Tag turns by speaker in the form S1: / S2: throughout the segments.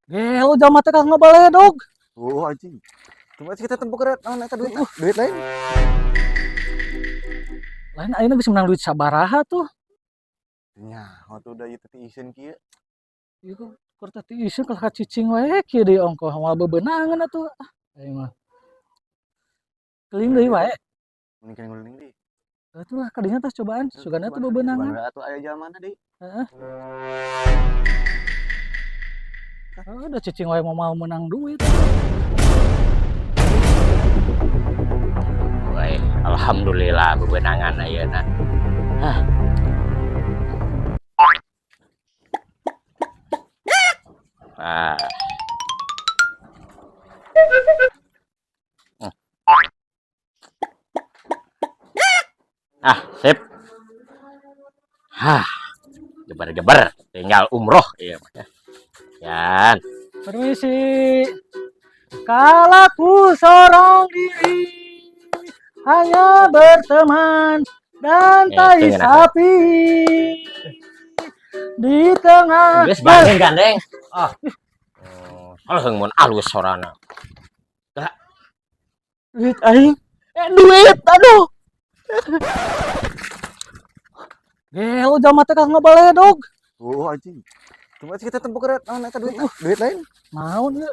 S1: Gelo jamat teh kang ngabaledog.
S2: Oh anjing. Cuma kita tempuh keret naon eta duit duit lain.
S1: Lain ayeuna geus menang duit sabaraha tuh.
S2: Nya, waktu udah ieu teh iseun kieu.
S1: Ieu keur teh ieu ka cicing wae kieu deui ongkoh moal bebenangan atuh. Aing mah. Keling deui wae.
S2: Mending kan nguling deui.
S1: Atuh kadinya teh cobaan sugana teh bebenangan.
S2: Cobaan atuh aya jamanna deui.
S1: Heeh. Udah cicing wae mau menang duit.
S3: Woi, alhamdulillah bebenangan ayeuna. Hah. Ah. Ah, sip. Hah. Geber-geber, tinggal umroh ieu mah. Yan.
S1: Permisi. Kalaku seorang diri hanya berteman dan tai sapi di tengah.
S3: Geus banding gandeng. Ah. Alheung mun alus sorana.
S1: Duit aing. Duit, aduh. Gelo jamat teh kang ngabaledog.
S2: Oh anjing. Cuma kita tempuh keret naon eta duit lain.
S1: Naon ieu?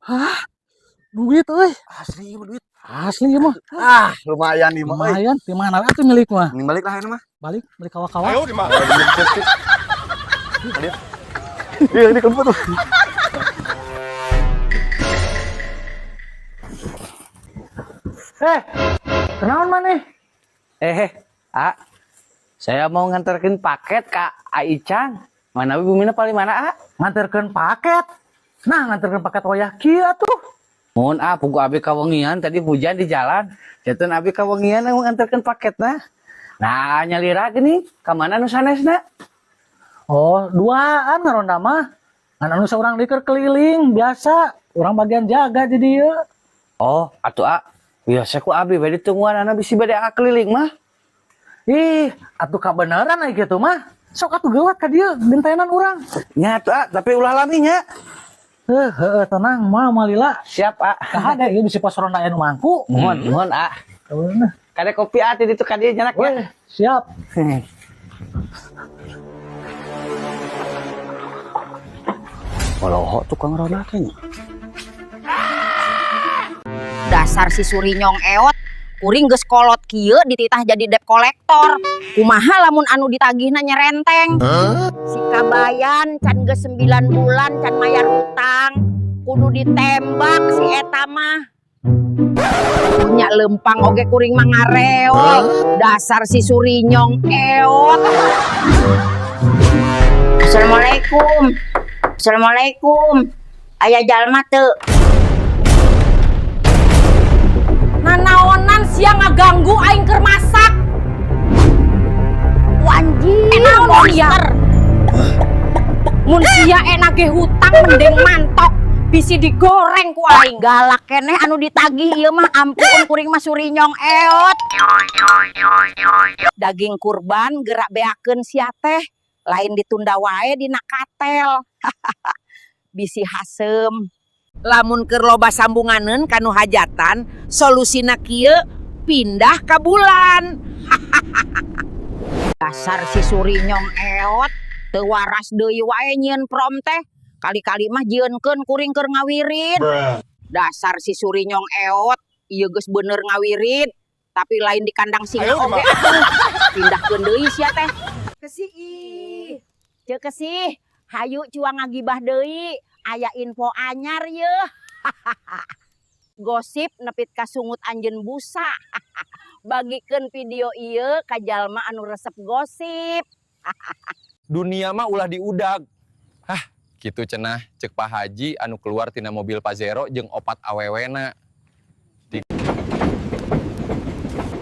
S1: Hah? Duit euy.
S2: Asli ieu duit.
S1: Asli ieu mah.
S2: Ah, lumayan nih mah.
S1: Lumayan, di mana atuh milik mah?
S2: Mending balik lah ayeuna mah.
S1: Balik kawa-kawa.
S2: Ayo di mana? Iya, ini kemput tuh.
S1: Kenaon maneh?
S4: Saya mau nganterkin paket Kak Aicang. Mana bumina paling mana,
S1: Nganterkeun paket. Nah, nganterkeun paket wayah kieu atuh.
S4: Mohon pugu abi kawengian tadi hujan di jalan. Jatuh abi kawengian mau nganterkeun paket nah nyalira gini, ka mana nu sanesna?
S1: Oh, duaan ngaronda mah. Ngan anu saurang dikeur keliling biasa, urang bagian jaga di dieu.
S4: Oh, atuh biasa ku abi bade tungguan anak bisi bade keliling mah.
S1: Ih, atuh kabeneran aya kitu mah. Sok atuh geuwat ka dieu bentenan urang.
S4: Nya atuh tapi ulah laminya.
S1: Heuh, tenang mah malila.
S4: Siap
S1: Kahade ieu bisi pos ronda anu mangku.
S4: Mohon Kade kopi ati ditu ka dieu nyanak ya.
S1: Siap.
S4: Waloho tukang ronda kayaknya.
S5: Dasar si Surinyong eot, kuring geus kolot kieu dititah jadi debt kolektor. Kumaha lamun anu ditagihna nyerenteng. Si kabayan can geus 9 bulan can mayar hutang, kudu ditembak si eta mah. Nya lempang oge kuring mah ngareol. Dasar si Surinyong eot. Assalamualaikum. Assalamualaikum. Aya jalma teu? Nanaonan siang ngaganggu aing keur masak. Wanjing, monster. Mun sia enak ge hutang mending mantok, bisi digoreng ku aing. Galak keneh anu ditagih ieu mah ampun kuring mah Surinyong eot. Daging kurban gerak beakeun sia teh, lain ditunda wae dina katel. Bisi hasem. Lamun keur loba sambunganeun kanu hajatan, solusina kieu pindah ka bulan. Dasar si Surinyong eot, teu waras deui wae nyieun prom teh. Kali-kali mah jieunkeun kuring keur ngawirit. Dasar si Surinyong eot, ieu geus bener ngawirit, tapi lain di kandang singa oge atuh. Pindahkeun deui sia teh. Kesih. Ceuk kesih, hayu cuang ngagibah deui. Aya info anyar yeuh. Gosip nepit ka sungut anjeun busa. Bagikeun video ieu ka jalma anu resep gosip.
S6: Dunia mah ulah diudag. Hah, kitu cenah ceuk Pak Haji anu keluar tina mobil Pajero jeung opat awewena.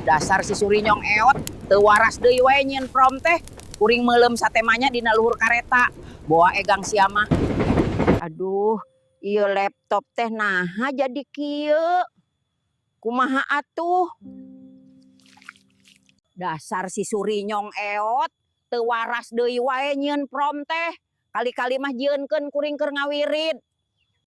S5: Dasar si Surinyong eot, teu waras deui wae nyieun prom teh. Kuring meulem satemanya dina luhur kareta. Boa egang sia mah. Aduh, ieu laptop teh naha jadi kieu. Kumaha atuh? Dasar si Surinyong eot, teu waras deui wae nyieun prom teh. Kali-kali mah jieunkeun kuring keur ngawirid.